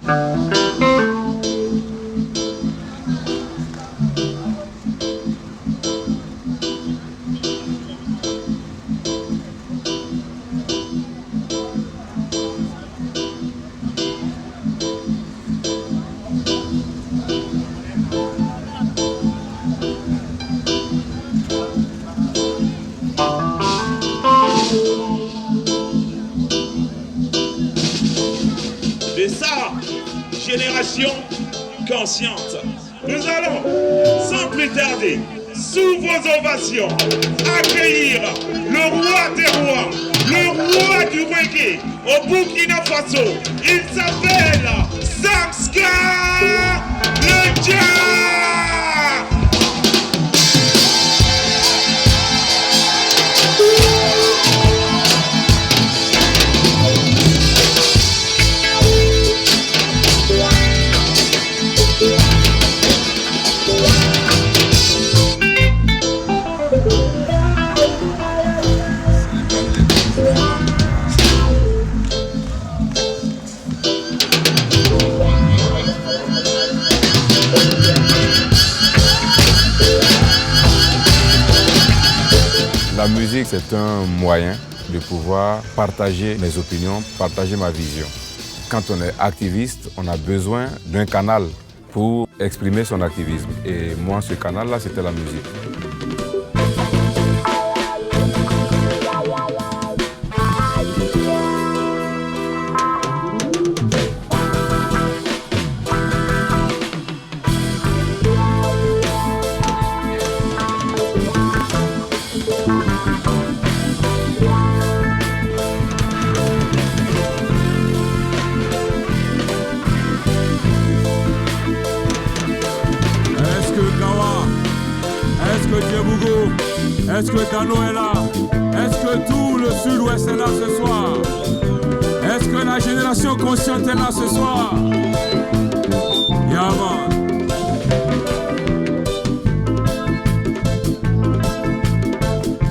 De sa génération consciente, nous allons, sans plus tarder, sous vos ovations, accueillir le roi des rois, le roi du reggae au Burkina Faso. Il s'appelle Samska le Dia. La musique, c'est un moyen de pouvoir partager mes opinions, partager ma vision. Quand on est activiste, on a besoin d'un canal pour exprimer son activisme. Et moi, ce canal-là, c'était la musique. Est-ce que Djebougo, est-ce que Dano est là? Est-ce que tout le sud-ouest est là ce soir? Est-ce que la génération consciente est là ce soir? Yaman.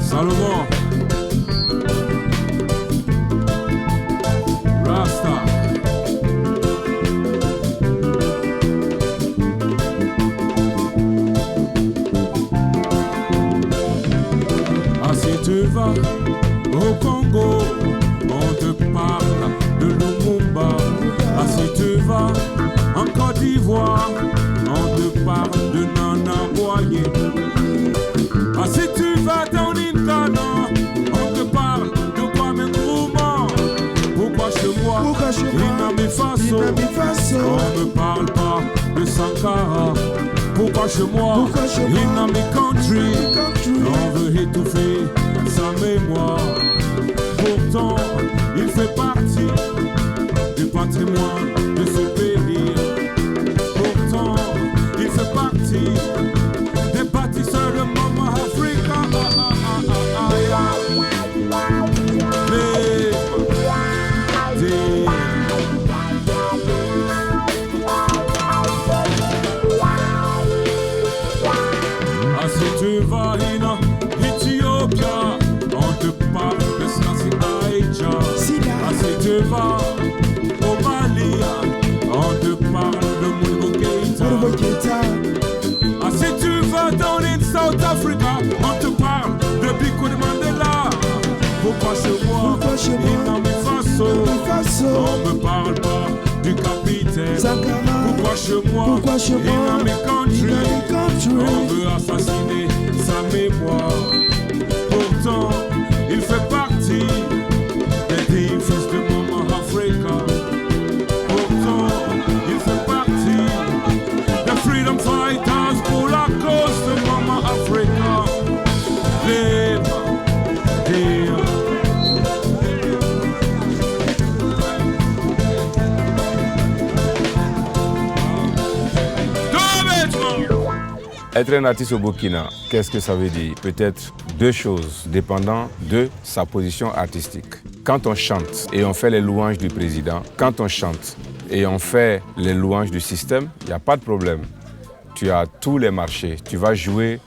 Salomon. Rasta. Tu vas au Congo, on te parle de Lumumba. Ah, si tu vas en Côte d'Ivoire, on te parle de Nana Boye. Ah, si tu vas dans l'Inkana, on te parle de Kwame Nkrumah. Pourquoi chez moi, Inami Faso, on ne parle pas de Sankara? Pourquoi chez moi, Inami Country, on veut étouffer sa mémoire? Pourtant, il fait partie du patrimoine de ce pays. Pourtant, il fait partie des bâtisseurs de Mama Africa. Ah, si tu vas in Ethiopia, on te parle de Selassie Aïcha. Ah, si tu vas au Mali, on te parle de Modibo Keïta. Ah, si tu vas dans l'île South Africa, on te parle de Biko de Mandela. Pourquoi chez moi, Inami Faso, on me parle pas du capitaine? Pourquoi chez moi, Inami Country, on veut assassiner sa mémoire? Pourtant, il fait partie des fils de Mama Africa. Pourtant, il fait partie des freedom fighters pour la cause de Mama Africa. Live, live. Être un artiste au Burkina, qu'est-ce que ça veut dire? Peut-être deux choses, dépendant de sa position artistique. Quand on chante et on fait les louanges du président, quand on chante et on fait les louanges du système, il n'y a pas de problème. Tu as tous les marchés, tu vas jouer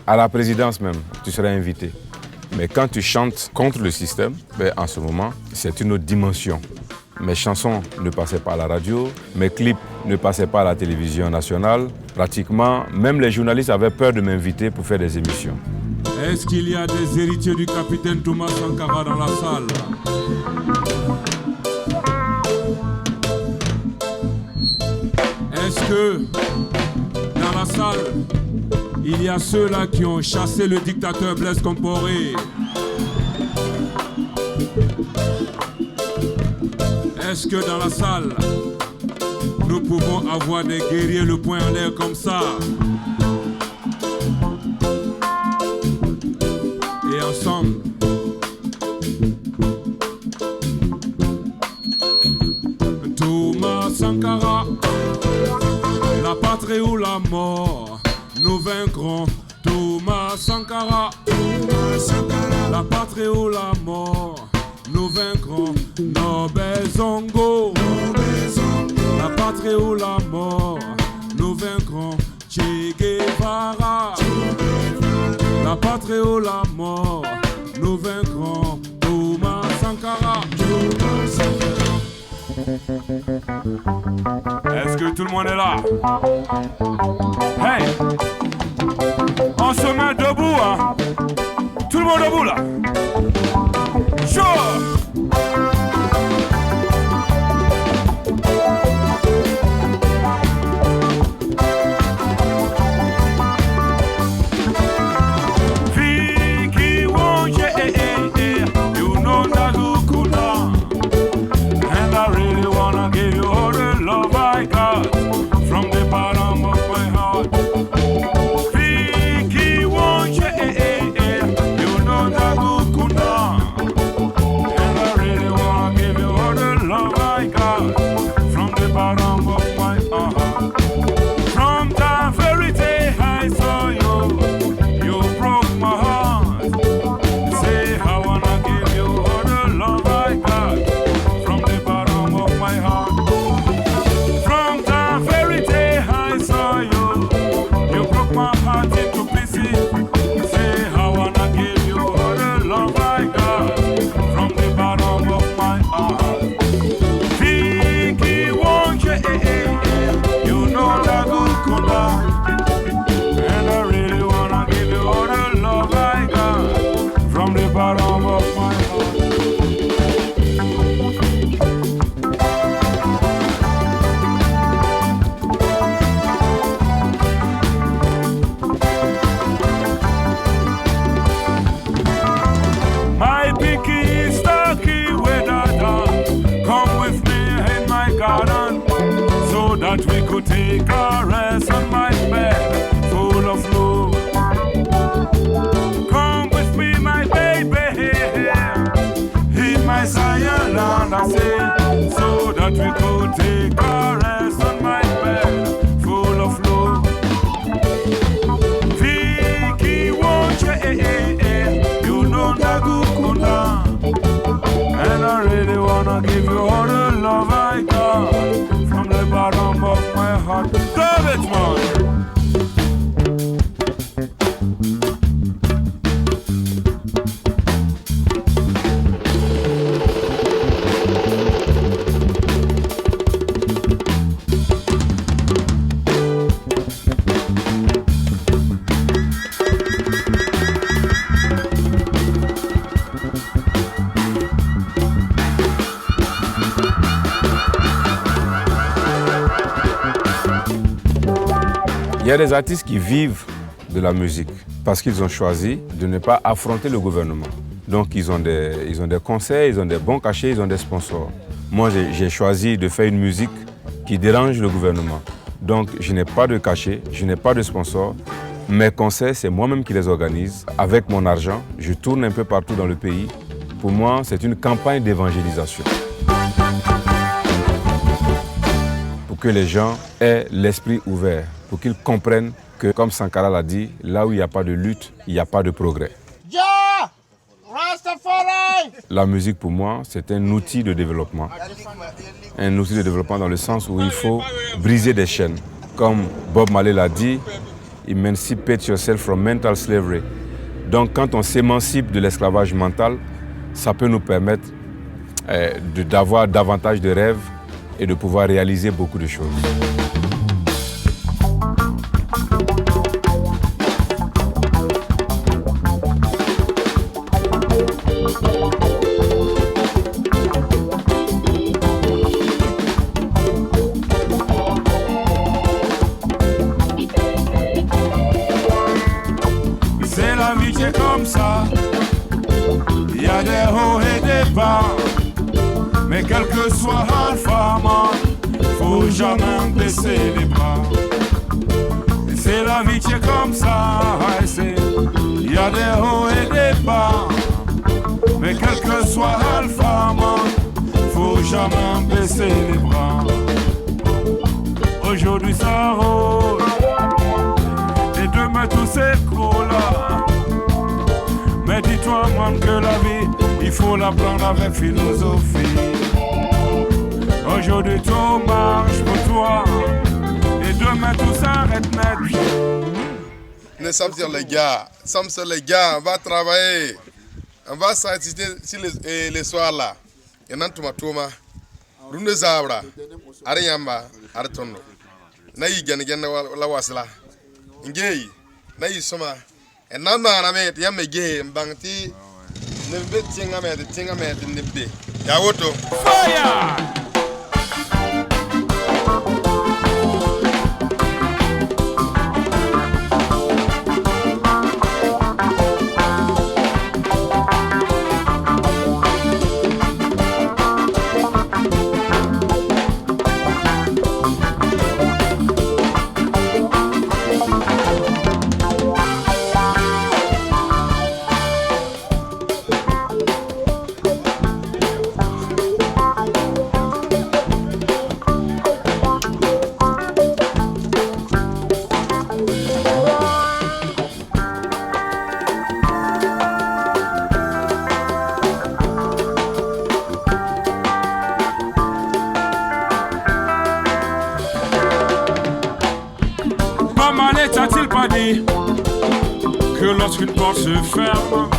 à la présidence même, tu seras invité. Mais quand tu chantes contre le système, en ce moment, c'est une autre dimension. mes chansons ne passaient pas à la radio, mes clips ne passaient pas à la télévision nationale. Pratiquement, même les journalistes avaient peur de m'inviter pour faire des émissions. Est-ce qu'il y a des héritiers du capitaine Thomas Sankara dans la salle? Est-ce que dans la salle, il y a ceux-là qui ont chassé le dictateur Blaise Compaoré? Est-ce que dans la salle, nous pouvons avoir des guerriers le poing en l'air comme ça? Et ensemble, Thomas Sankara, la patrie ou la mort, nous vaincrons. Thomas Sankara, la patrie ou la mort, nous vaincrons. Norbert Zongo, la patrie ou la mort, nous vaincrons. Che Guevara, la patrie ou la mort, nous vaincrons. Thomas Sankara. Est-ce que tout le monde est là? Hey! On se met debout, hein? Tout le monde debout, là! Chaud! Take a rest on my bed, full of love. Come with me, my baby, in my Zion land, I say, so that we could take a rest on my bed, full of love. Vicky, won't you know the Gukunda, and I really wanna give you all the love I got from the bottom of my heart. Love it, man. Il y a des artistes qui vivent de la musique parce qu'ils ont choisi de ne pas affronter le gouvernement. Donc ils ont des conseils, ils ont des bons cachets, ils ont des sponsors. Moi, j'ai choisi de faire une musique qui dérange le gouvernement. Donc je n'ai pas de cachet, je n'ai pas de sponsor. Mes concerts, c'est moi-même qui les organise. Avec mon argent, je tourne un peu partout dans le pays. Pour moi, c'est une campagne d'évangélisation. Pour que les gens aient l'esprit ouvert, pour qu'ils comprennent que, comme Sankara l'a dit, là où il n'y a pas de lutte, il n'y a pas de progrès. La musique, pour moi, c'est un outil de développement. Un outil de développement dans le sens où il faut briser des chaînes. Comme Bob Marley l'a dit, emancipate yourself from mental slavery. Donc, quand on s'émancipe de l'esclavage mental, ça peut nous permettre d'avoir davantage de rêves et de pouvoir réaliser beaucoup de choses. C'est la vie qui est comme ça, il y a des hauts et des bas. Mais quel que soit Alpha Man, faut jamais baisser les bras. C'est la vie qui est comme ça, il y a des hauts et des bas. Mais quel que soit Alpha Man, faut jamais baisser les bras. Aujourd'hui ça roule, et demain tout s'écroule. Mais dis-toi man que la vie, il faut la prendre avec philosophie. Aujourd'hui tout marche pour toi, et demain tout s'arrête net. Nous sommes sur les gars, on va travailler, on va s'assister les soirs là. Et nous touma, runde zabra, ariyamba, artono. Nayi gana la wasla, ingei, nayi soma. Et nous avons dit que nous avons dit que nous avons dit que nous avons dit que fire! T'a-t-il pas dit que lorsqu'une porte se ferme,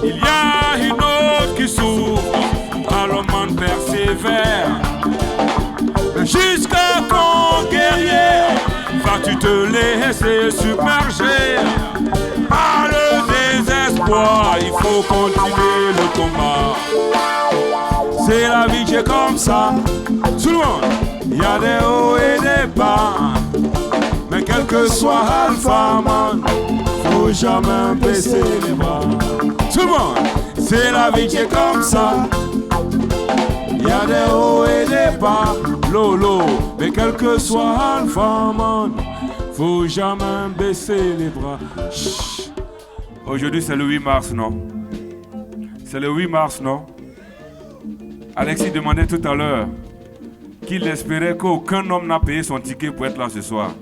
il y a une autre qui s'ouvre, alors man persévère. Jusqu'à quand, guerrier, vas-tu te laisser submerger par le désespoir? Il faut continuer le combat. C'est la vie qui est comme ça. Tout le monde, il y a des hauts et des bas. Mais quel que soit Alpha Man, faut jamais baisser les bras. Tout le monde, c'est la vie qui est comme ça. Il y a des hauts et des bas, lolo. Mais quel que soit Alpha Man, faut jamais baisser les bras. Chut. Aujourd'hui c'est le 8 mars, non? C'est le 8 mars, non? Alexis demandait tout à l'heure qu'il espérait qu'aucun homme n'a payé son ticket pour être là ce soir.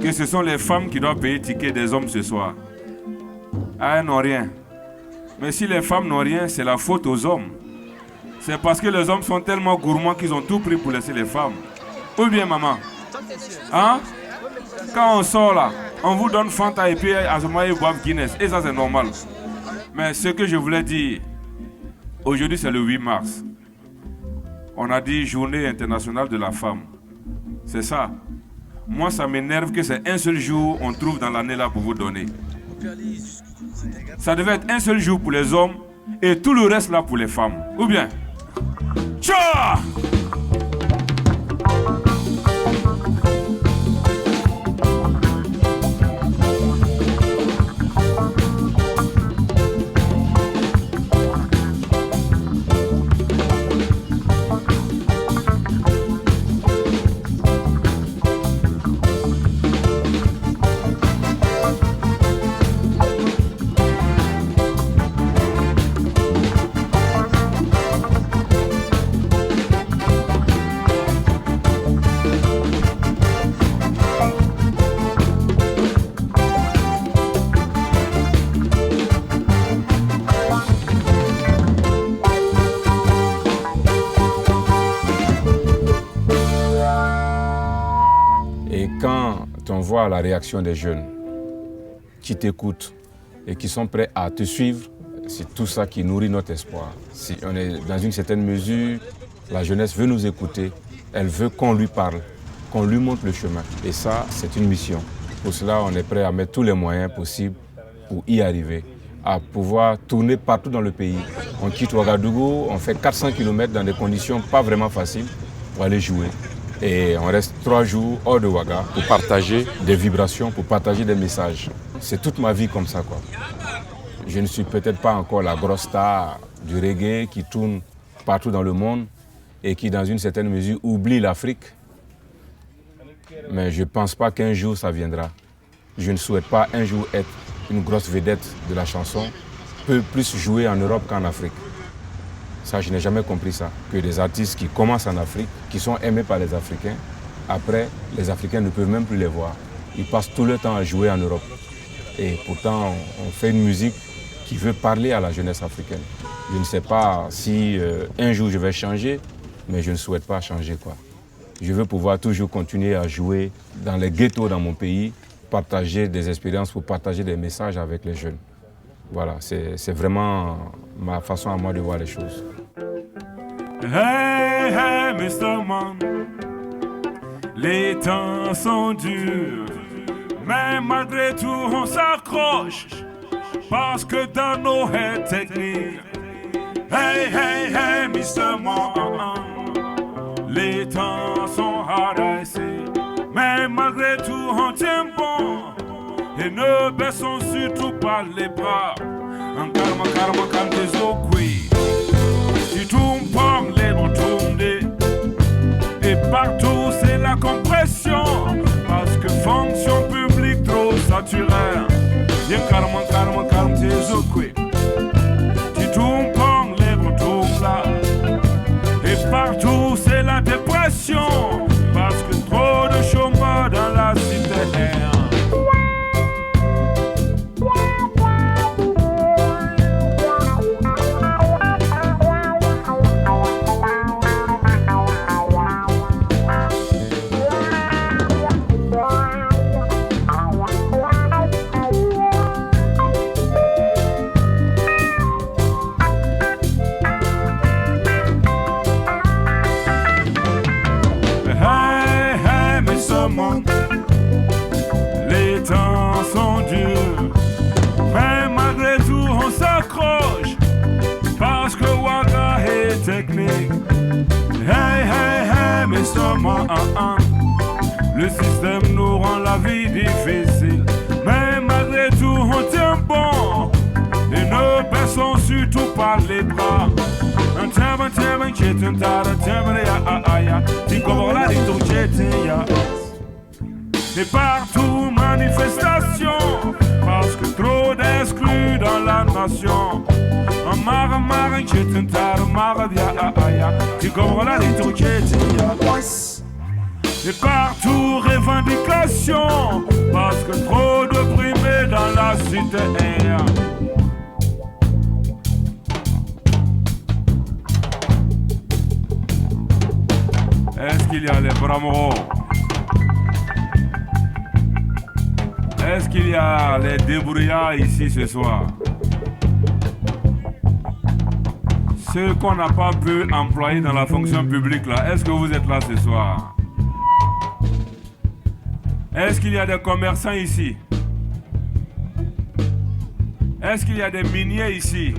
Que ce sont les femmes qui doivent payer le ticket des hommes ce soir. Ah, elles n'ont rien. Mais si les femmes n'ont rien, c'est la faute aux hommes. C'est parce que les hommes sont tellement gourmands qu'ils ont tout pris pour laisser les femmes. Ou bien, maman? Hein? Quand on sort là, on vous donne Fanta et puis à ce moment ils boivent Guinness. Et ça, c'est normal. Mais ce que je voulais dire, aujourd'hui, c'est le 8 mars. On a dit Journée internationale de la femme. C'est ça. Moi, ça m'énerve que c'est un seul jour on trouve dans l'année là pour vous donner. Ça devait être un seul jour pour les hommes et tout le reste là pour les femmes. Ou bien? Tcha! On voit la réaction des jeunes qui t'écoutent et qui sont prêts à te suivre, c'est tout ça qui nourrit notre espoir. Si on est dans une certaine mesure, la jeunesse veut nous écouter, elle veut qu'on lui parle, qu'on lui montre le chemin. Et ça, c'est une mission. Pour cela, on est prêt à mettre tous les moyens possibles pour y arriver, à pouvoir tourner partout dans le pays. On quitte Ouagadougou, on fait 400 km dans des conditions pas vraiment faciles pour aller jouer. Et on reste 3 jours hors de Ouaga pour partager des vibrations, pour partager des messages. C'est toute ma vie comme ça, quoi. Je ne suis peut-être pas encore la grosse star du reggae qui tourne partout dans le monde et qui, dans une certaine mesure, oublie l'Afrique. Mais je ne pense pas qu'un jour ça viendra. Je ne souhaite pas un jour être une grosse vedette de la chanson, peut plus jouer en Europe qu'en Afrique. Ça, je n'ai jamais compris ça. Que des artistes qui commencent en Afrique, qui sont aimés par les Africains, après, les Africains ne peuvent même plus les voir. Ils passent tout le temps à jouer en Europe. Et pourtant, on fait une musique qui veut parler à la jeunesse africaine. Je ne sais pas si un jour je vais changer, mais je ne souhaite pas changer, quoi. Je veux pouvoir toujours continuer à jouer dans les ghettos dans mon pays, partager des expériences pour partager des messages avec les jeunes. Voilà, c'est vraiment ma façon à moi de voir les choses. Hey, hey, Mr. Man, les temps sont durs, mais malgré tout on s'accroche, parce que dans nos heads techniques, hey, hey, hey, Mr. Man, les temps sont hard à essayer, mais malgré tout on tient bon, et ne baissons surtout pas les bras, en calme des eaux. Si tout me pomme, les noms tournent, et partout c'est la compression, parce que fonction publique trop saturée. Bien calme tes eaux. Si tout me pomme, les noms tournent là, et partout c'est la dépression, parce que trop de chômeurs dans la cité. Les temps sont durs, mais malgré tout on s'accroche, parce que Ouaga est technique. Hey, hey, hey, Mr. Man, le système nous rend la vie difficile, mais malgré tout on tient bon, et ne baissons surtout pas les bras. Et partout manifestation, parce que trop d'exclus dans la nation. Et partout revendication, parce que trop d'opprimés dans la cité. Est-ce qu'il y a les bramoros? Est-ce qu'il y a les débrouillards ici ce soir? Ceux qu'on n'a pas pu employer dans la fonction publique là, est-ce que vous êtes là ce soir? Est-ce qu'il y a des commerçants ici? Est-ce qu'il y a des miniers ici?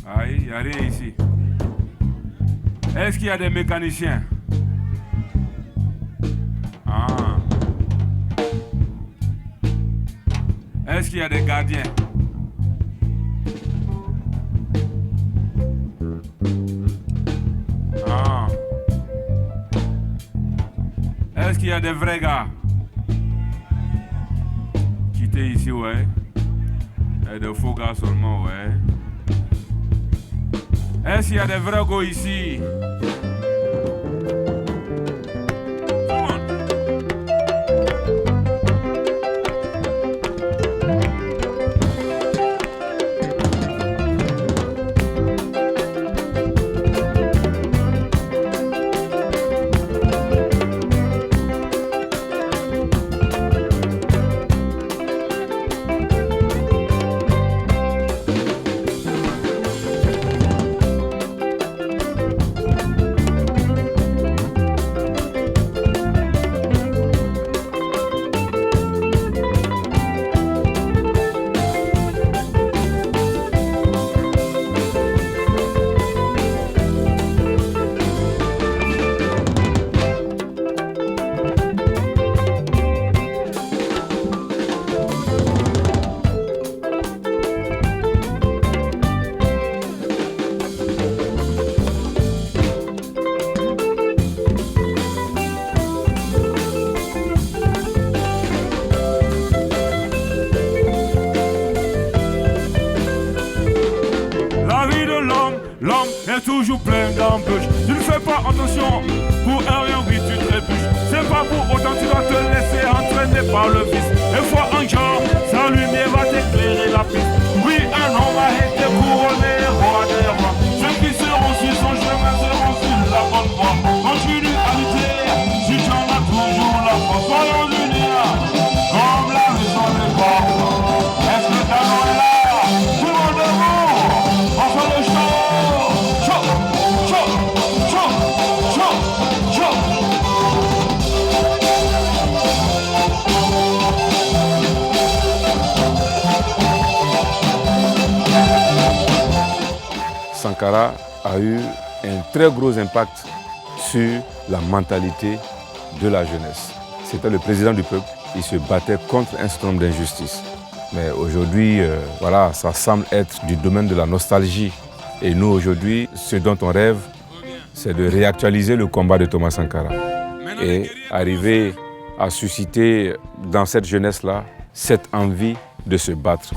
Aïe, il n'y a rien ici. Est-ce qu'il y a des mécaniciens? Est-ce qu'il y a des gardiens? Est-ce qu'il y a des vrais gars? Quittez ici, ouais. Et des faux gars seulement, ouais. Est-ce qu'il y a des vrais gars ici? vie de l'homme, l'homme est toujours plein d'embûches. Tu ne fais pas attention, pour un rien, oui, tu trébuches. C'est pas pour autant que tu vas te laisser entraîner par le vice. Et fois un jour, sa lumière va t'éclairer la piste. Oui, un homme a été couronné roi des rois. Ceux qui seront sur son chemin seront sur la bonne voie. Continue à lutter, si tu en as toujours la force. Soyons unis là, comme la maison des corps. Est-ce que ta main est là? Tout le monde debout, on fait le show. Show, show, show, show, show. Sankara a eu un très gros impact sur la mentalité de la jeunesse. C'était le président du peuple, il se battait contre un certain nombre d'injustices. Mais aujourd'hui, voilà, ça semble être du domaine de la nostalgie. Et nous, aujourd'hui, ce dont on rêve, c'est de réactualiser le combat de Thomas Sankara et arriver à susciter dans cette jeunesse-là cette envie de se battre.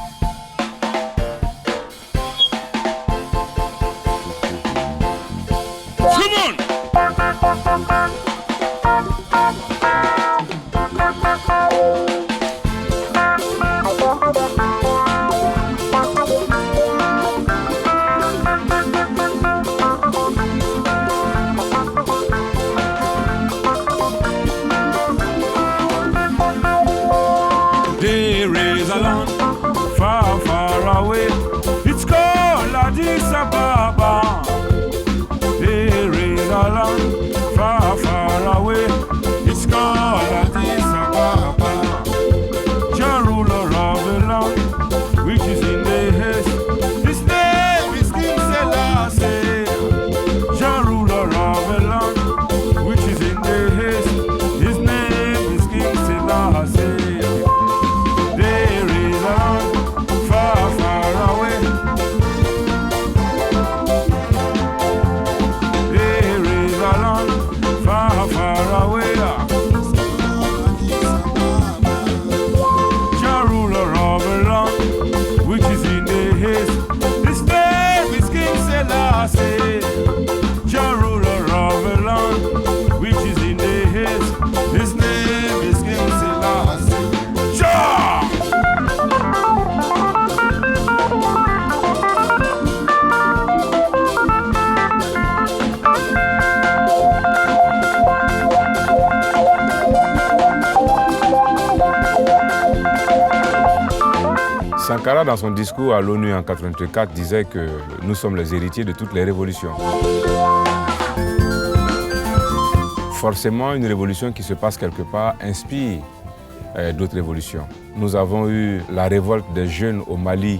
There is a land far, far away. It's called Addis Ababa. There is a land far, far away. It's called Addis Ababa. Jah ruler of the land, which is in the east. His name is King Selassie. Jah ruler of the land, which is in the east. His name is King Selassie. Sankara, dans son discours à l'ONU en 1984, disait que nous sommes les héritiers de toutes les révolutions. Forcément, une révolution qui se passe quelque part inspire d'autres révolutions. Nous avons eu la révolte des jeunes au Mali,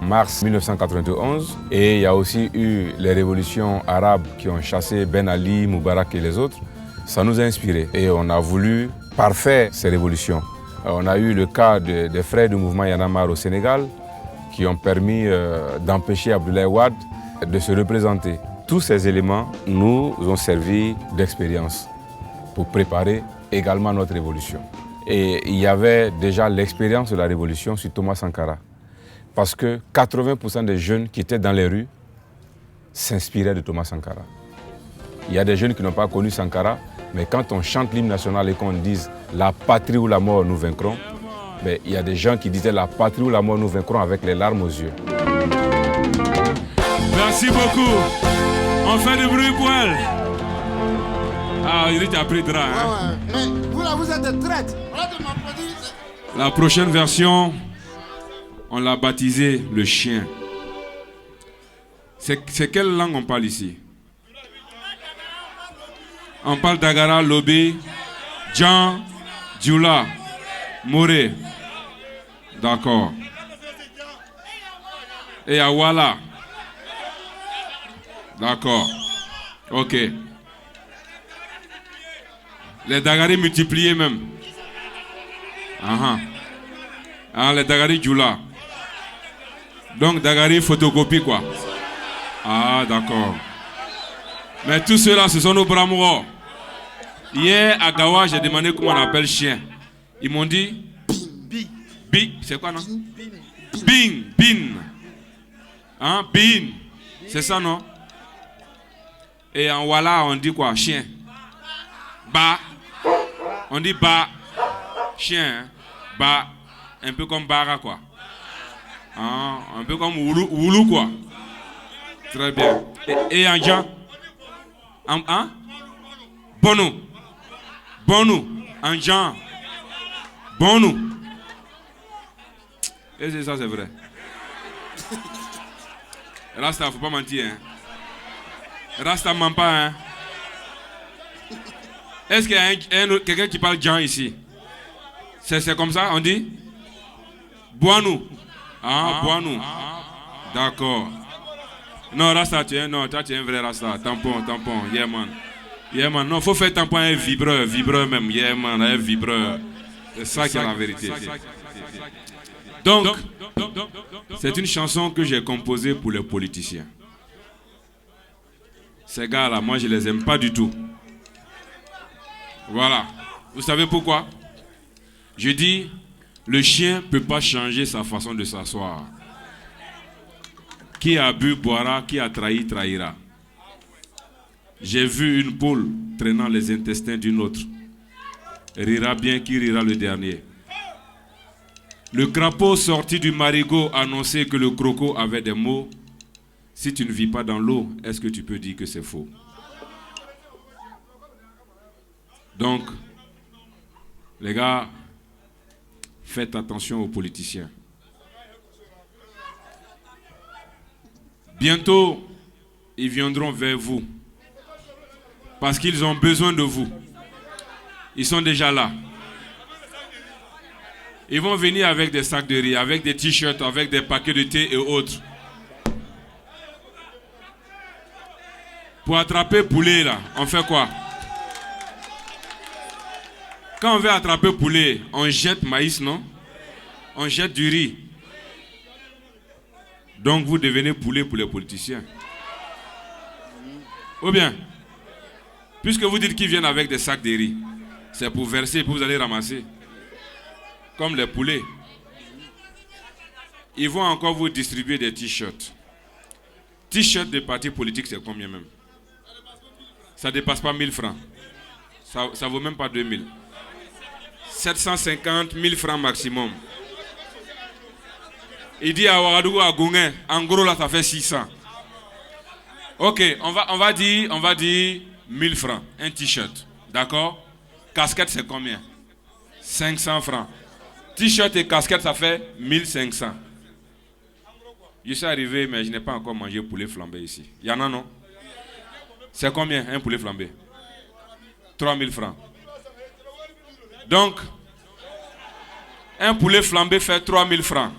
mars 1991, et il y a aussi eu les révolutions arabes qui ont chassé Ben Ali, Moubarak et les autres. Ça nous a inspirés et on a voulu parfaire ces révolutions. On a eu le cas des frères du mouvement Y en a marre au Sénégal qui ont permis d'empêcher Abdoulaye Wade de se représenter. Tous ces éléments nous ont servi d'expérience pour préparer également notre révolution. Et il y avait déjà l'expérience de la révolution sur Thomas Sankara. Parce que 80% des jeunes qui étaient dans les rues s'inspiraient de Thomas Sankara. Il y a des jeunes qui n'ont pas connu Sankara, mais quand on chante l'hymne national et qu'on dise « la patrie ou la mort, nous vaincrons », ben, il y a des gens qui disaient « la patrie ou la mort, nous vaincrons » avec les larmes aux yeux. Merci beaucoup. On fait du bruit pour elle. Ah, il a pris drap. Hein? Mais vous là, vous êtes des traîtres. La prochaine version, on l'a baptisé le chien. C'est quelle langue on parle ici? On parle d'Agara, Lobé, Djan, Djoula, Moré. D'accord. Et Awala. D'accord. Ok. Les Dagari multipliés même. Ah, les Dagari Djoula. Donc Dagari photocopie quoi. Ah, d'accord. Mais tout cela, ce sont nos bramours. Hier, à Gawa, j'ai demandé comment on appelle chien. Ils m'ont dit Bing. C'est quoi, non? Bing. Bin. Hein? Bin. C'est ça, non? Et en Walla, on dit quoi? Chien. Ba. On dit ba. Chien. Hein? Ba. Un peu comme bara, quoi. Hein? Un peu comme Oulu, quoi. Très bien. Et en Jean? Hein? Bono. Bono. En Jean. Bono. Et c'est ça, c'est vrai. Rasta, faut pas mentir, hein. Rasta ment pas, hein. Est-ce qu'il y a quelqu'un qui parle Jean ici? C'est comme ça, on dit? Boinou. Ah, Boinou. D'accord. Non, Rasta, tu es un vrai Rasta. Tampon. Yeah, man. Yeah, man. Non, faut faire tampon un vibreur même. Yeah, man, un vibreur. C'est ça qui est la vérité. Donc, c'est une chanson que j'ai composée pour les politiciens. Ces gars-là, moi, je les aime pas du tout. Voilà. Vous savez pourquoi? Je dis, le chien ne peut pas changer sa façon de s'asseoir. Qui a bu, boira. Qui a trahi, trahira. J'ai vu une poule traînant les intestins d'une autre. Rira bien qui rira le dernier. Le crapaud sorti du marigot annonçait que le croco avait des mots. Si tu ne vis pas dans l'eau, est-ce que tu peux dire que c'est faux? Donc, les gars, faites attention aux politiciens. Bientôt, ils viendront vers vous. Parce qu'ils ont besoin de vous. Ils sont déjà là. Ils vont venir avec des sacs de riz, avec des t-shirts, avec des paquets de thé et autres. Pour attraper poulet, là, on fait quoi? Quand on veut attraper poulet, on jette maïs, non? On jette du riz. Donc vous devenez poulet pour les politiciens. Ou bien, puisque vous dites qu'ils viennent avec des sacs de riz, c'est pour verser et puis vous allez ramasser. Comme les poulets. Ils vont encore vous distribuer des t-shirts. T-shirt de parti politique, c'est combien même? Ça ne dépasse pas 1000 francs. Ça ne vaut même pas 2000. 750 000 francs maximum. Il dit à Ouagadougou, à Gouin, en gros là, ça fait 600. Ok, on va dire 1000 francs, un t-shirt. D'accord? Casquette, c'est combien? 500 francs. T-shirt et casquette, ça fait 1500. Je suis arrivé, mais je n'ai pas encore mangé poulet flambé ici. Il y en a, non? C'est combien, un poulet flambé? 3000 francs. Donc, un poulet flambé fait 3000 francs.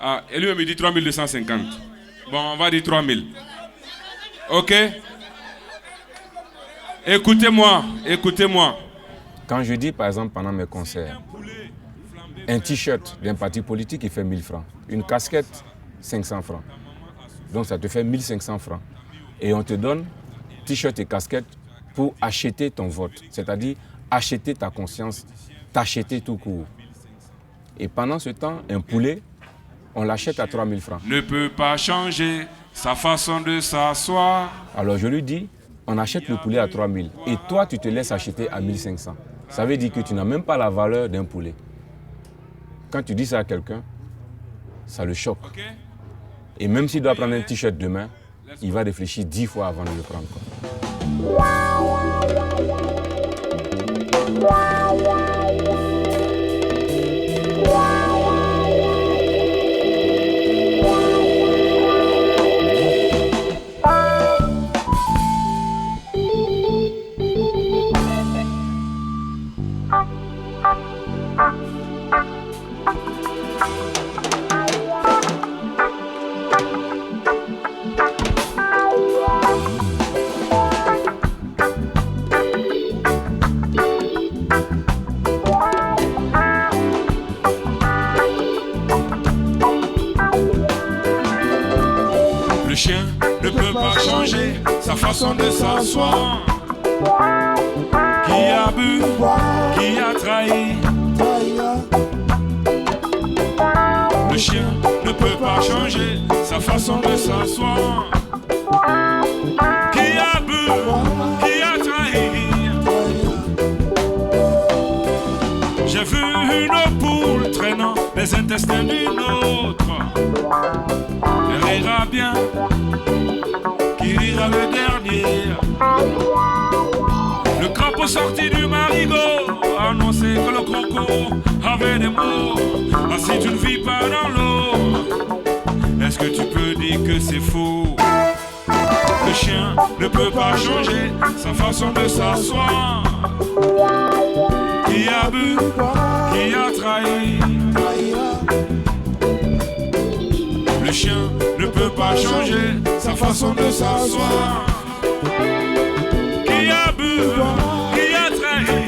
Ah, et lui me dit 3250. Bon, on va dire 3000. Ok? Écoutez-moi. Quand je dis, par exemple, pendant mes concerts, un t-shirt d'un parti politique, il fait 1000 francs. Une casquette, 500 francs. Donc, ça te fait 1500 francs. Et on te donne t-shirt et casquette pour acheter ton vote. C'est-à-dire acheter ta conscience, t'acheter tout court. Et pendant ce temps, un poulet, on l'achète à 3000 francs. Ne peut pas changer sa façon de s'asseoir. Alors je lui dis, on achète le poulet à 3000 et toi tu te laisses acheter à 1500. Ça veut dire que tu n'as même pas la valeur d'un poulet. Quand tu dis ça à quelqu'un, ça le choque. Et même s'il doit prendre un t-shirt demain, il va réfléchir 10 fois avant de le prendre. Le chien ne peut pas changer sa façon de s'asseoir. Qui a bu, qui a trahi. Le chien ne peut pas changer sa sa façon de s'asseoir. Qui a bu, qui a trahi. J'ai vu une poule traînant les intestins d'une autre. Elle rira bien, qui rira le dernier. Le crapaud sorti du marigot annonçait que le croco avait des mots. Ah, si tu ne vis pas dans l'eau, est-ce que tu peux dire que c'est faux? Le chien ne peut pas changer sa façon de s'asseoir. Qui a bu, qui a trahi. Le chien ne peut pas changer sa façon de s'asseoir. Qui a bu, qui a trahi.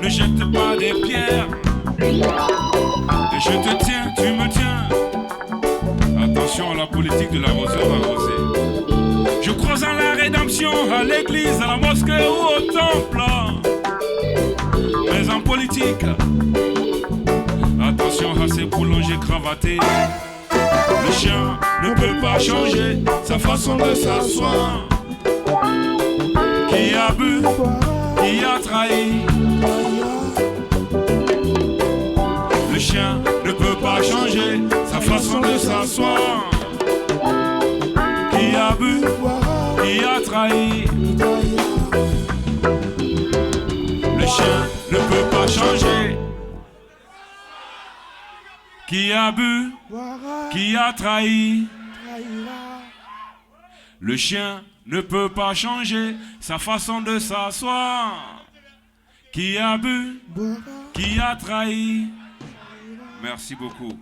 Ne jette pas des pierres. Et je te tiens, tu me tiens. Attention à la politique de l'arroseur arrosé. Je crois en la rédemption, à l'église, à la mosquée ou au temple. Mais en politique, attention à ces boulangers cravatés. Le chien ne peut pas changer sa façon de s'asseoir. Qui a bu, qui a trahi. Le chien ne peut pas changer sa façon de s'asseoir. Qui a bu, qui a trahi. Le chien ne peut pas changer. Qui a bu, qui a trahi. Le chien ne peut pas changer sa façon de s'asseoir. Qui a bu, qui a trahi. Merci beaucoup.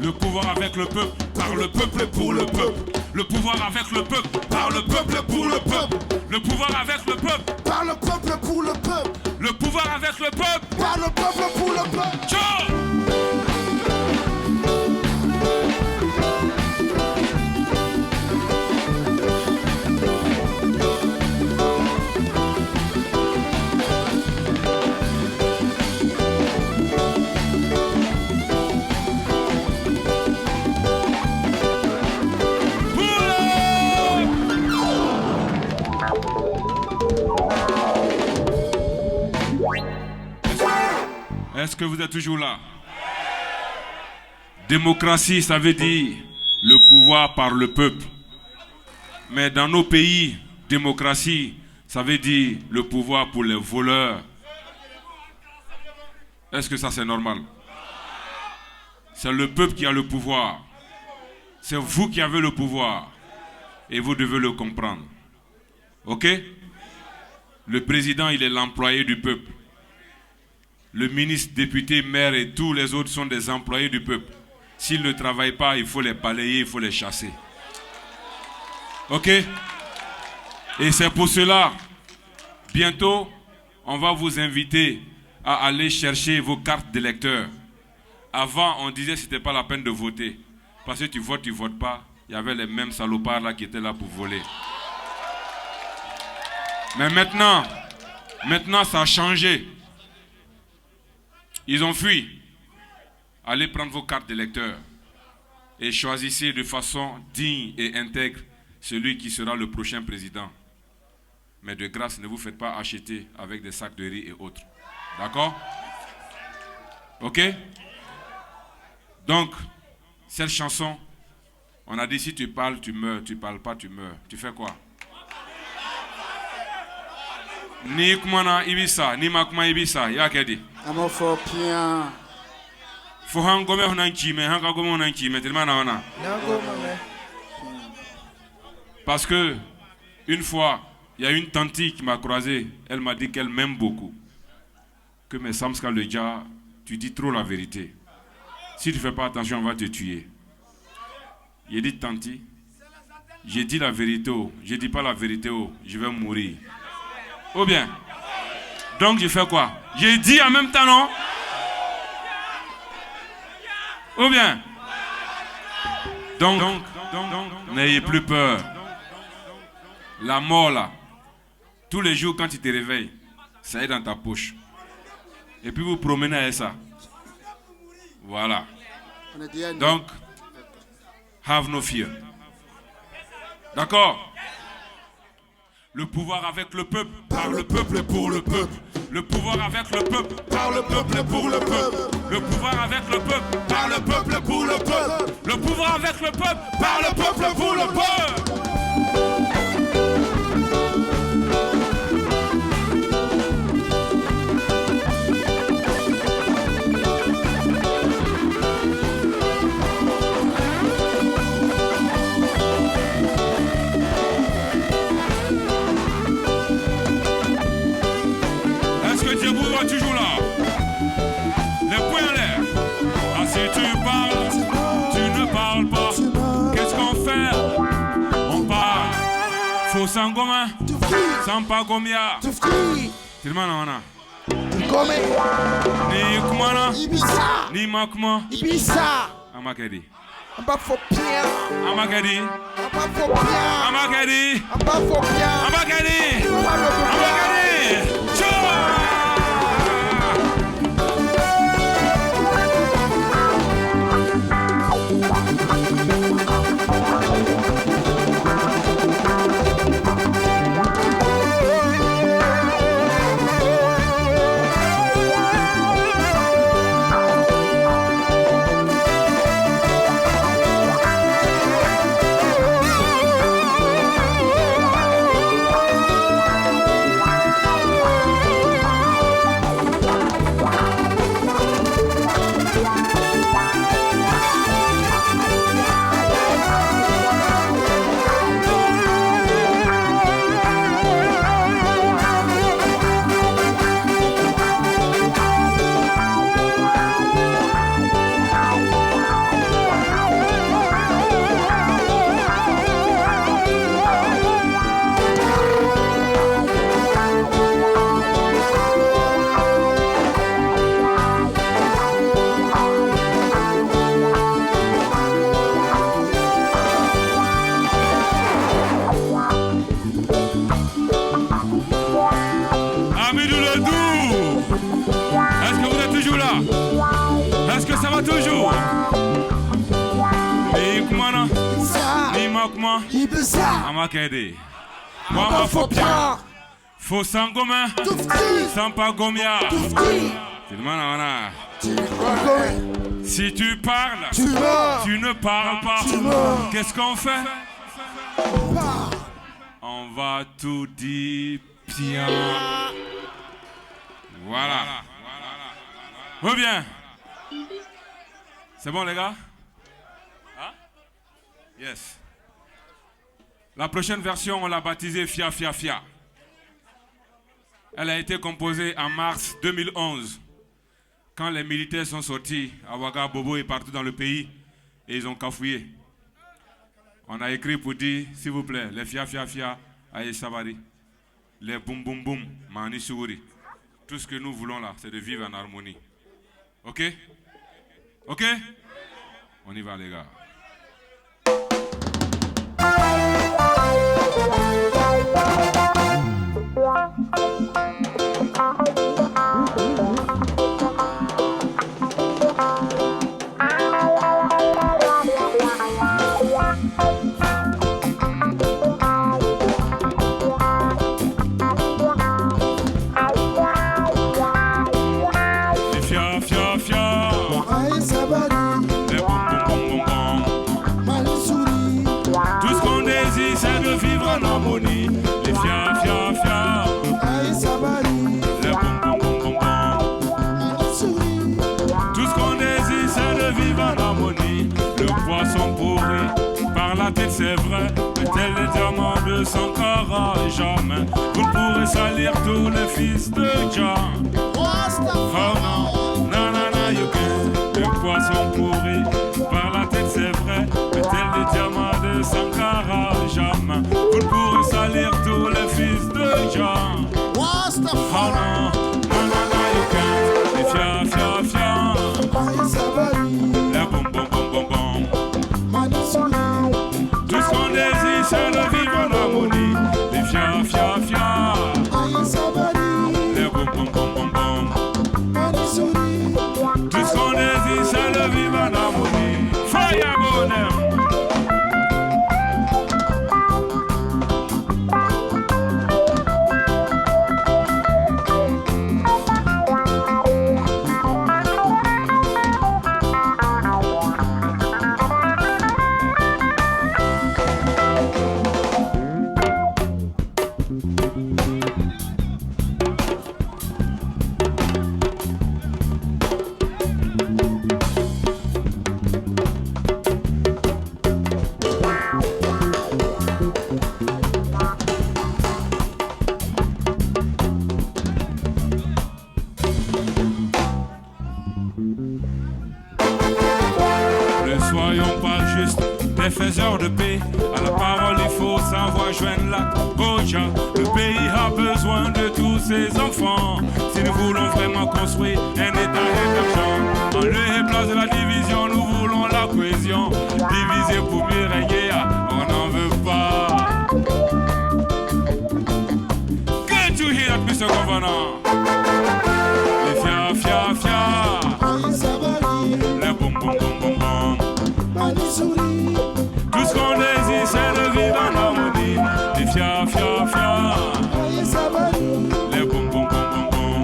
Le pouvoir avec le peuple, par le peuple et pour le peuple. Le pouvoir avec le peuple, par le peuple et pour le peuple. Le pouvoir avec le peuple, Par le peuple pour le peuple. le pouvoir avec le peuple. Par le peuple pour le peuple. Ciao! Est-ce que vous êtes toujours là? Démocratie, ça veut dire le pouvoir par le peuple. Mais dans nos pays, démocratie, ça veut dire le pouvoir pour les voleurs. Est-ce que ça c'est normal? C'est le peuple qui a le pouvoir. C'est vous qui avez le pouvoir. Et vous devez le comprendre. Ok? Le président, il est l'employé du peuple. Le ministre, député, maire et tous les autres sont des employés du peuple. S'ils ne travaillent pas, il faut les balayer, il faut les chasser. Ok? Et c'est pour cela, bientôt, on va vous inviter à aller chercher vos cartes d'électeurs. Avant, on disait que ce n'était pas la peine de voter. Parce que tu votes pas. Il y avait les mêmes salopards là qui étaient là pour voler. Mais maintenant ça a changé. Ils ont fui. Allez prendre vos cartes d'électeurs et choisissez de façon digne et intègre celui qui sera le prochain président. Mais de grâce, ne vous faites pas acheter avec des sacs de riz et autres. D'accord? Ok? Donc, cette chanson, on a dit si tu parles, tu meurs. Tu parles pas, tu meurs. Tu fais quoi? Ni kumana ibisa, ni makuma ibisa, ya kedi. Amofopia. Faut hangome honanchime, hangagome honanchime, tellement na. Parce que une fois, il y a une tante qui m'a croisé, elle m'a dit qu'elle m'aime beaucoup. Que mais Samska le Dja, tu dis trop la vérité. Si tu ne fais pas attention, on va te tuer. J'ai dit tante, j'ai dit la vérité, je dis pas la vérité, je vais mourir. Ou bien, donc je fais quoi? J'ai dit en même temps, non? Ou bien, donc n'ayez plus peur. La mort là, tous les jours quand tu te réveilles, ça est dans ta poche. Et puis vous promenez avec ça. Voilà. Donc, have no fear. D'accord? Le pouvoir avec le peuple, par le peuple et pour le peuple. Le pouvoir avec le peuple, par le peuple et pour le peuple. Le pouvoir avec le peuple, par le peuple et pour le peuple. Le pouvoir avec le peuple, par le peuple et pour le peuple. Toujours là, les poings en l'air. Ah, si tu parles, tu ne parles pas. Qu'est-ce qu'on fait? On parle. Faut sangoma, sans pas gomia. C'est le mana. Ni kumana, ni makuma. Amakedi. Amakedi. Amakedi. Amakedi. Amakedi. Wamafopia. Faut sangoma. Sans pas gomia. Si tu parles, tu ne parles pas. Qu'est-ce qu'on fait? On va tout dire bien. Voilà. Ou bien. C'est bon les gars? Hein? Yes. La prochaine version, on l'a baptisée Fia Fia Fia. Elle a été composée en mars 2011, quand les militaires sont sortis à Ouaga, Bobo et partout dans le pays, et ils ont cafouillé. On a écrit pour dire, s'il vous plaît, les Fia Fia Fia, Aïe Sabari, les Boum Boum Boum, Mani Souri. Tout ce que nous voulons là, c'est de vivre en harmonie. Ok? Ok? On y va les gars. vrai, mais tel les diamants de Sankara et jamais vous ne pourrez salir tous les fils de Jah. Oh non, nanana, you can. Le poisson pourri par la tête, c'est vrai, mais tel les diamants de Sankara et jamais vous ne pourrez salir tous les fils de Jah. Oh non, nanana, you can. Les fia, fia, fia. La bom, bom, bom, bom, bom. Tout ce qu'on désire, c'est de vivre en harmonie. Les fia, fia, fia. Les bom, bom, bom, bom, bom. Tout ce qu'on désire, c'est de vivre en harmonie. Fire bonheur. Soyons pas juste des faiseurs de paix. À la parole, il faut savoir joindre l'acte. Oh Jah, le pays a besoin de tous ses enfants. Si nous voulons vraiment construire un État émergent, en lieu et place de la division, nous voulons la cohésion. Diviser pour mieux régner, on n'en veut pas. Can't you hear that, Mr. Governor? Les fia, fia, fia. Les boum, boum, boum, boum, boum. Tout ce qu'on désire, c'est de vivre en harmonie. Les fia, fia, fia. Les boum, boum, boum, boum, boum.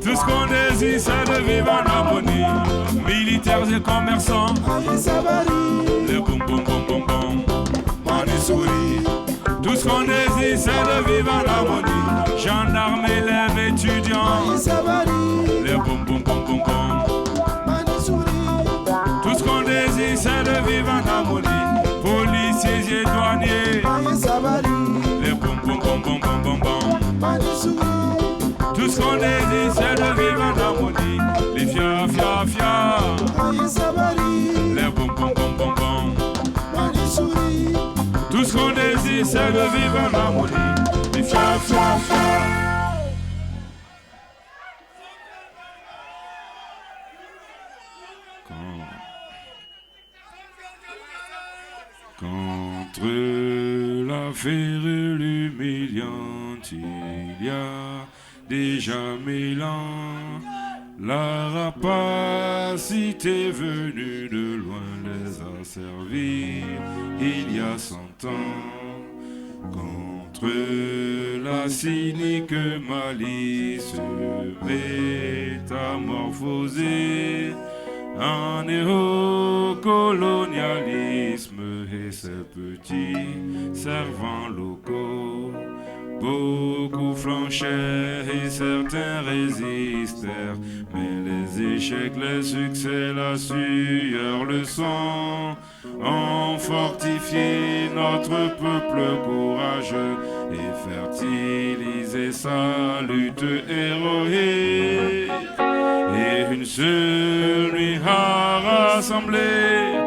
Tout ce qu'on désire, c'est de vivre en harmonie. Militaires et commerçants. Les boum, boum, boum, boum, boum. Manisouri. Tout ce qu'on désire, c'est de vivre en harmonie. Gendarmes, élèves, étudiants. Les boum, boum, boum, boum, boum. Tout ce qu'on désire, c'est de vivre en harmonie. Policiers et douaniers. Les boum, boum, boum, boum, boum, boum, boum. Tout ce qu'on désire, c'est de vivre en harmonie. Les fia, fia, fia. Les boum, boum, boum, boum, boum. Tout ce qu'on désire, c'est de vivre en harmonie. Les fia, fia, fia. Contre la férule humiliante, il y a déjà 1000 ans. La rapacité venue de loin les a servis il y a 100 ans. Contre la cynique malice métamorphosée en néocolonialisme et ses petits servants locaux. Beaucoup flanchèrent et certains résistèrent, mais les échecs, les succès, la sueur, le sang ont fortifié notre peuple courageux et fertilisé sa lutte héroïque. Et une seule nuit a rassemblé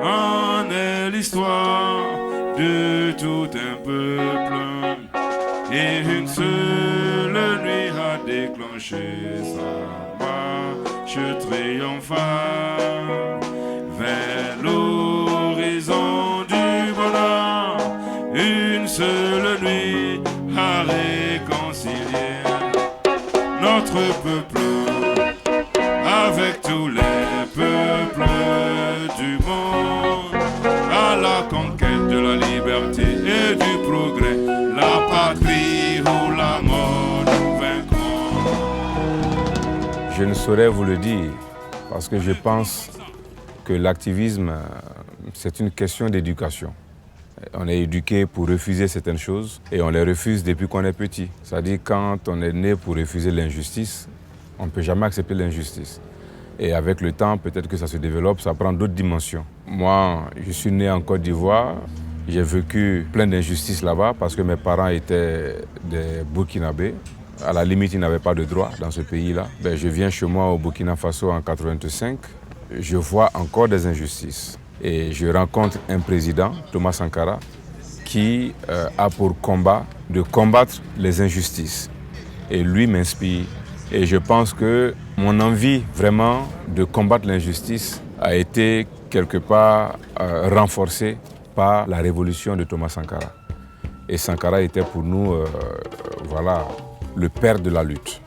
en elle l'histoire de tout un peuple. Et une seule nuit a déclenché sa marche triomphale vers l'horizon du bonheur. Une seule nuit a réconcilié notre peuple avec tous les peuples du monde, à la conquête de la liberté et du progrès. La patrie ou la mort, nous vaincrons. Je ne saurais vous le dire, parce que je pense que l'activisme, c'est une question d'éducation. On est éduqué pour refuser certaines choses et on les refuse depuis qu'on est petit. C'est-à-dire quand on est né pour refuser l'injustice, on ne peut jamais accepter l'injustice. Et avec le temps, peut-être que ça se développe, ça prend d'autres dimensions. Moi, je suis né en Côte d'Ivoire. J'ai vécu plein d'injustices là-bas parce que mes parents étaient des Burkinabés. À la limite, ils n'avaient pas de droit dans ce pays-là. Je viens chez moi au Burkina Faso en 1985. Je vois encore des injustices. Et je rencontre un président, Thomas Sankara, qui a pour combat de combattre les injustices. Et lui m'inspire. Et je pense que mon envie vraiment de combattre l'injustice a été quelque part renforcée par la révolution de Thomas Sankara. Et Sankara était pour nous voilà, le père de la lutte.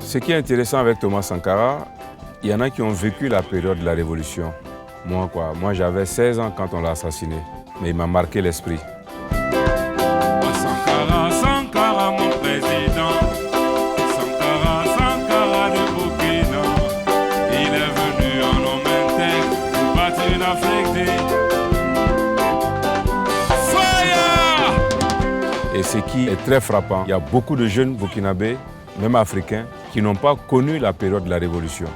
Ce qui est intéressant avec Thomas Sankara, il y en a qui ont vécu la période de la Révolution. Moi j'avais 16 ans quand on l'a assassiné, mais il m'a marqué l'esprit. Sankara, Sankara, mon président. Sankara, Sankara de Burkina. Il est venu en homme intègre pour bâtir une Afrique Fire! Et ce qui est très frappant, il y a beaucoup de jeunes burkinabés, même africains, qui n'ont pas connu la période de la Révolution,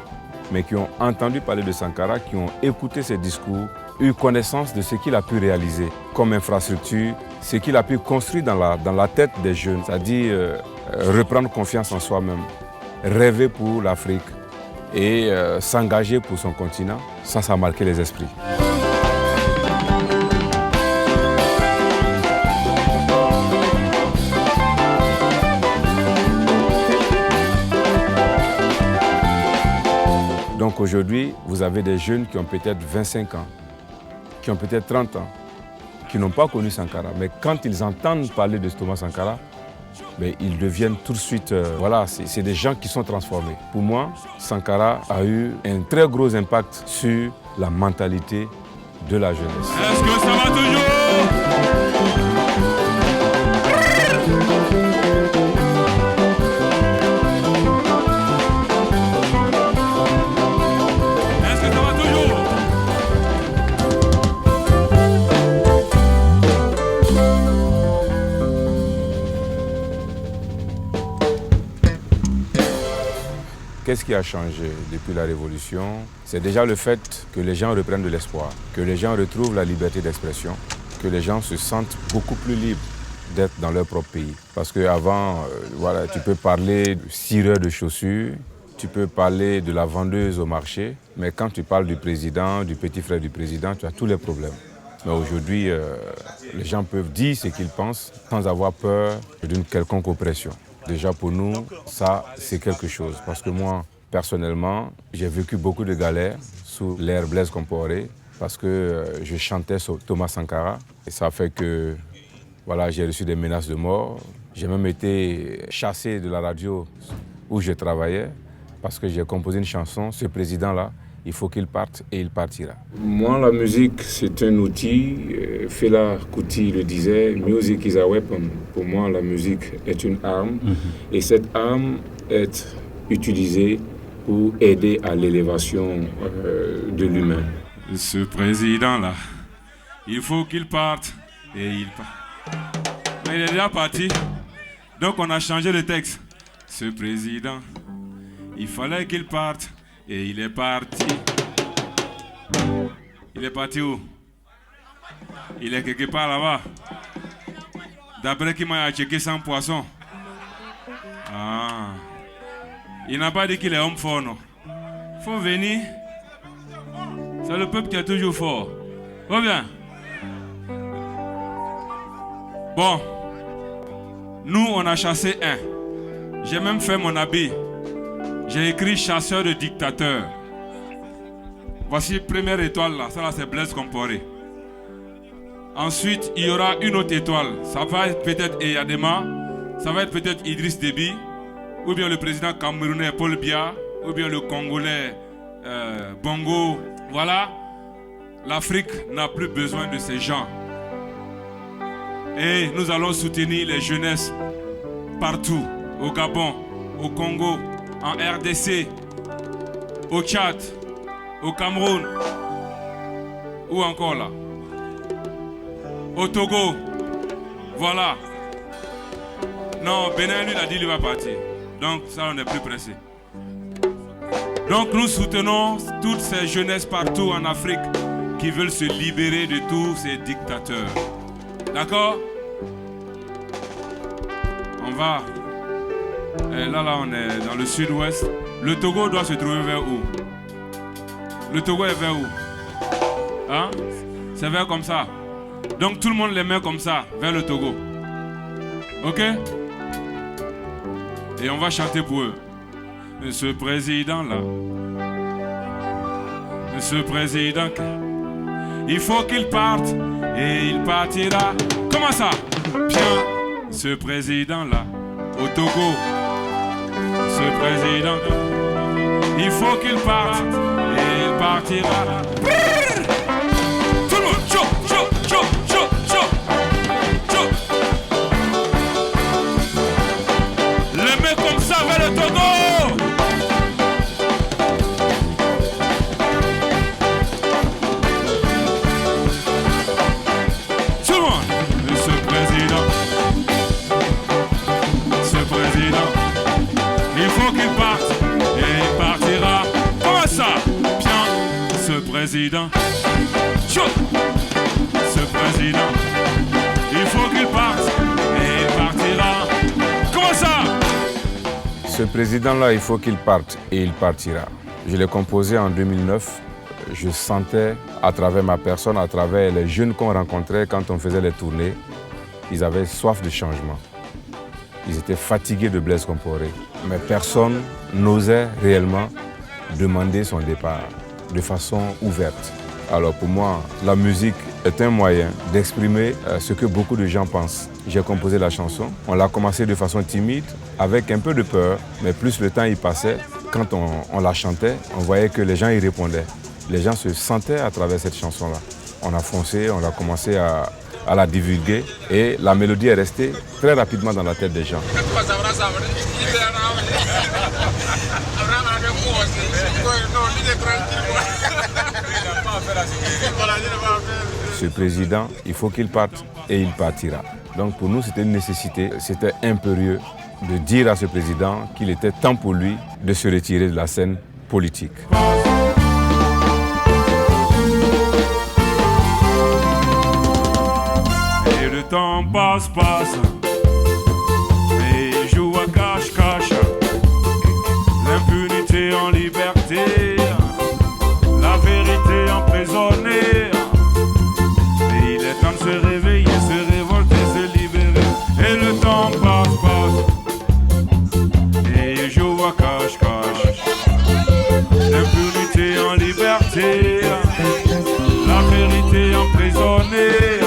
mais qui ont entendu parler de Sankara, qui ont écouté ses discours, eu connaissance de ce qu'il a pu réaliser comme infrastructure, ce qu'il a pu construire dans la tête des jeunes, c'est-à-dire reprendre confiance en soi-même, rêver pour l'Afrique et s'engager pour son continent. Ça a marqué les esprits. Donc aujourd'hui, vous avez des jeunes qui ont peut-être 25 ans, qui ont peut-être 30 ans, qui n'ont pas connu Sankara. Mais quand ils entendent parler de Thomas Sankara, ils deviennent tout de suite... voilà, c'est des gens qui sont transformés. Pour moi, Sankara a eu un très gros impact sur la mentalité de la jeunesse. Est-ce que ça va toujours? Est-ce que ça va toujours? Qu'est-ce qui a changé depuis la Révolution? C'est déjà le fait que les gens reprennent de l'espoir, que les gens retrouvent la liberté d'expression, que les gens se sentent beaucoup plus libres d'être dans leur propre pays. Parce qu'avant, voilà, tu peux parler du cireur de chaussures, tu peux parler de la vendeuse au marché, mais quand tu parles du président, du petit frère du président, tu as tous les problèmes. Mais aujourd'hui, les gens peuvent dire ce qu'ils pensent sans avoir peur d'une quelconque oppression. Déjà pour nous, ça c'est quelque chose. Parce que moi, personnellement, j'ai vécu beaucoup de galères sous l'ère Blaise Compaoré parce que je chantais sur Thomas Sankara. Et ça fait que voilà, j'ai reçu des menaces de mort. J'ai même été chassé de la radio où je travaillais parce que j'ai composé une chanson, ce président-là, il faut qu'il parte et il partira. Moi, la musique, c'est un outil. Fela Kuti le disait, music is a weapon. Pour moi, la musique est une arme. Et cette arme est utilisée pour aider à l'élévation de l'humain. Ce président-là, il faut qu'il parte et il part. Mais il est déjà parti. Donc on a changé le texte. Ce président, il fallait qu'il parte. Et il est parti. Il est parti où? Il est quelque part là-bas. D'après qui m'a checké sans poisson. Ah. Il n'a pas dit qu'il est homme fort, non. Faut venir. C'est le peuple qui est toujours fort. Reviens. Bon. Nous, on a chassé un. J'ai même fait mon habit. J'ai écrit chasseur de dictateurs. Voici première étoile là, ça là c'est Blaise Compaoré. Ensuite, il y aura une autre étoile. Ça va être peut-être Eyadema, ça va être peut-être Idriss Déby, ou bien le président camerounais Paul Biya, ou bien le Congolais Bongo. Voilà, l'Afrique n'a plus besoin de ces gens. Et nous allons soutenir les jeunesses partout, au Gabon, au Congo, en RDC, au Tchad, au Cameroun, ou encore là, au Togo, voilà. Non, Bénin lui a dit qu'il va partir, donc ça on n'est plus pressé. Donc nous soutenons toutes ces jeunesses partout en Afrique qui veulent se libérer de tous ces dictateurs. D'accord? On va. Et là, on est dans le sud-ouest. Le Togo doit se trouver vers où? Le Togo est vers où? Hein? C'est vers comme ça. Donc tout le monde les met comme ça, vers le Togo. Ok? Et on va chanter pour eux. Ce président-là. Ce président, il faut qu'il parte et il partira. Comment ça? Bien, ce président-là, au Togo. Ce président, il faut qu'il parte et il partira. Tout le monde, chaud, chaud, chaud, chaud, chaud, chaud. Les mecs comme ça vers le Togo. Tout le monde, ce président, il faut qu'il parte et il partira. Comment ça? Bien, ce président, chaud. Ce président, il faut qu'il parte et il partira. Comment ça? Ce président-là, il faut qu'il parte et il partira. Je l'ai composé en 2009. Je sentais à travers ma personne, à travers les jeunes qu'on rencontrait quand on faisait les tournées, ils avaient soif de changement. Ils étaient fatigués de Blaise Compaoré. Mais personne n'osait réellement demander son départ de façon ouverte. Alors pour moi, la musique est un moyen d'exprimer ce que beaucoup de gens pensent. J'ai composé la chanson. On l'a commencé de façon timide, avec un peu de peur, mais plus le temps y passait, quand on la chantait, on voyait que les gens y répondaient. Les gens se sentaient à travers cette chanson-là. On a foncé, on a commencé à la divulguer et la mélodie est restée très rapidement dans la tête des gens. Ce président, il faut qu'il parte et il partira. Donc pour nous, c'était une nécessité, c'était impérieux de dire à ce président qu'il était temps pour lui de se retirer de la scène politique. Et le temps passe, et joue à cache-cache, l'impunité en liberté, la vérité emprisonnée. Et il est temps de se réveiller, se révolter, se libérer. Et le temps passe, et joue à cache-cache, l'impunité en liberté, la vérité emprisonnée.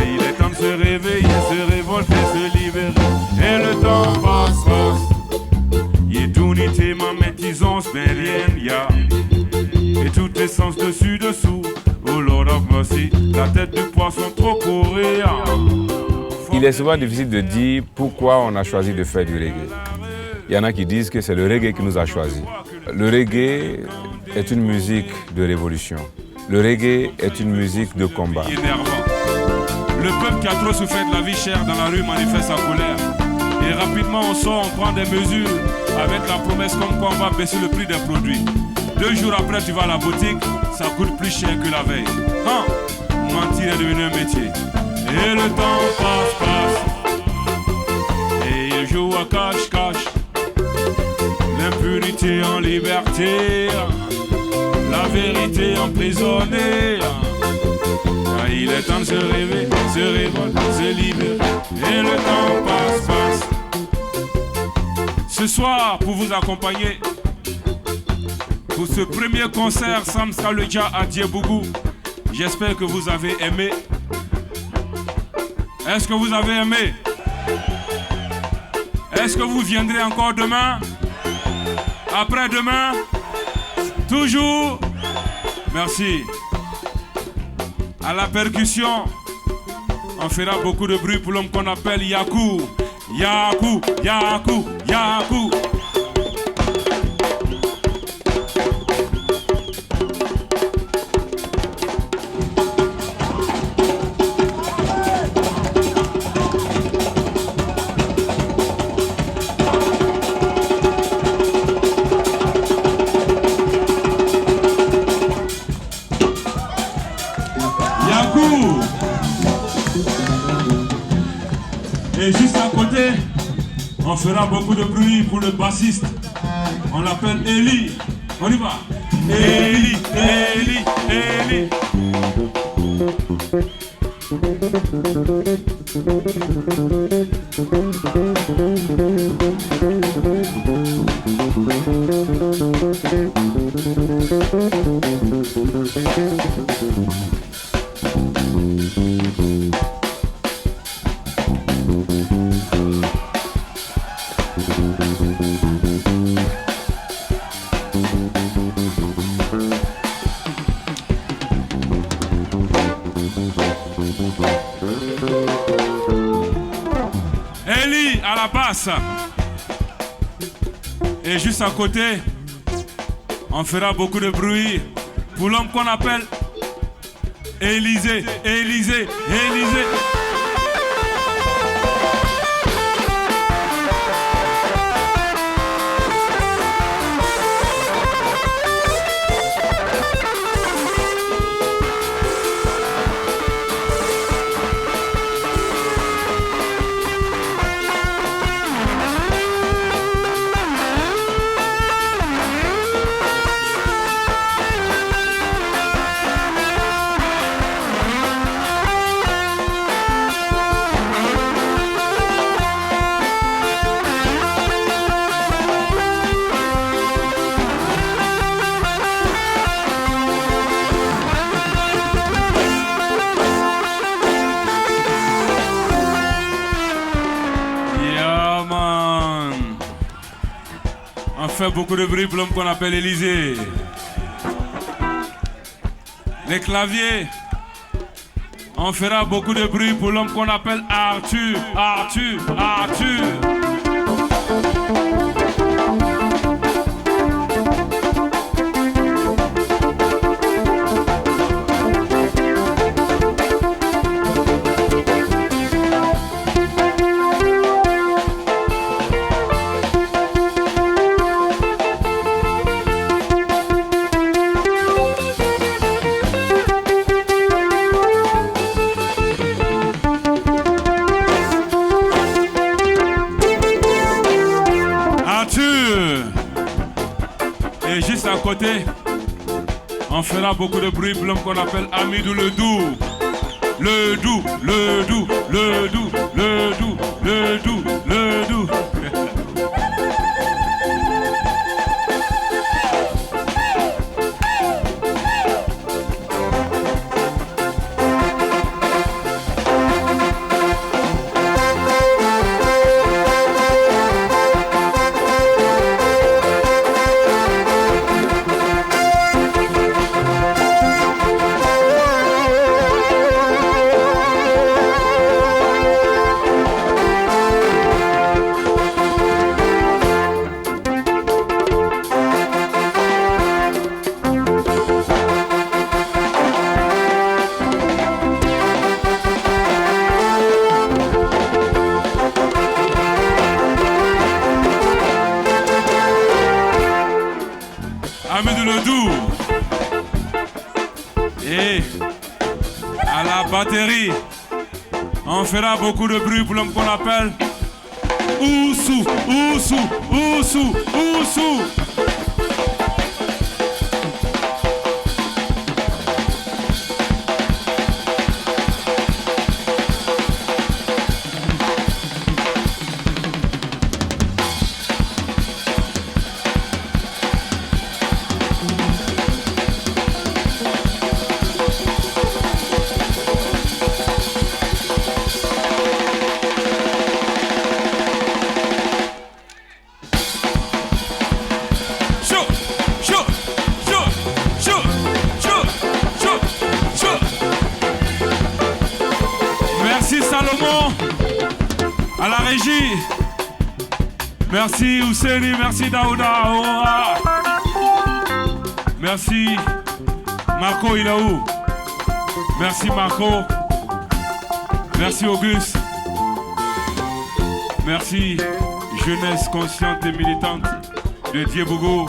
Il est temps de se réveiller, se révolter, se libérer. Et le temps passe. Yedunité ma maîtrisance bélien, ya. Et tout essence dessus, dessous. Oh Lord of mercy, la tête du poisson trop coréen. Il est souvent difficile de dire pourquoi on a choisi de faire du reggae. Il y en a qui disent que c'est le reggae qui nous a choisis. Le reggae est une musique de révolution. Le reggae est une musique de combat. Le peuple qui a trop souffert de la vie chère dans la rue manifeste sa colère. Et rapidement on sort, on prend des mesures avec la promesse comme quoi on va baisser le prix des produits. 2 jours après tu vas à la boutique, ça coûte plus cher que la veille. Mentir est devenu un métier. Et le temps passe. Et il joue à cache-cache. L'impunité en liberté, la vérité emprisonnée. Il est temps de se réveiller, se révolter, se libérer. Et le temps passe. Ce soir, pour vous accompagner, pour ce premier concert Sam Skalodja à Diebougou, j'espère que vous avez aimé. Est-ce que vous avez aimé? Est-ce que vous viendrez encore demain? Après-demain? Toujours? Merci. À la percussion, on fera beaucoup de bruit pour l'homme qu'on appelle Yakou. Yakou, Yakou, Yakou. Et juste à côté, on fera beaucoup de bruit pour le bassiste. On l'appelle Eli. On y va. Eli, Eli, Eli. Eli à la basse. Et juste à côté, on fera beaucoup de bruit pour l'homme qu'on appelle Élysée, Élysée, Élysée. On fait beaucoup de bruit pour l'homme qu'on appelle Élysée. Les claviers. On fera beaucoup de bruit pour l'homme qu'on appelle Arthur. Arthur, Arthur. Et juste à côté, on fera beaucoup de bruit pour l'homme qu'on appelle Amidou le Doux. Le Doux, le Doux, le Doux, le Doux, le Doux, le Doux. Amidou le Doux. Et à la batterie, on fera beaucoup de bruit pour l'homme qu'on appelle Oussou, Oussou, Oussou, Oussou. Merci Salomon à la régie. Merci Ousseini, merci Daouda. Merci Marco, il est où? Merci Marco. Merci Auguste. Merci jeunesse consciente et militante de Diebougou.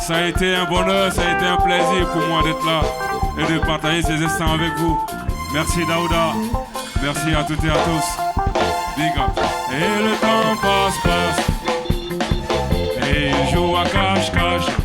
Ça a été un bonheur, ça a été un plaisir pour moi d'être là et de partager ces instants avec vous. Merci Daouda. Merci à toutes et à tous. Big up. Et le temps passe. Et il joue à cache-cache.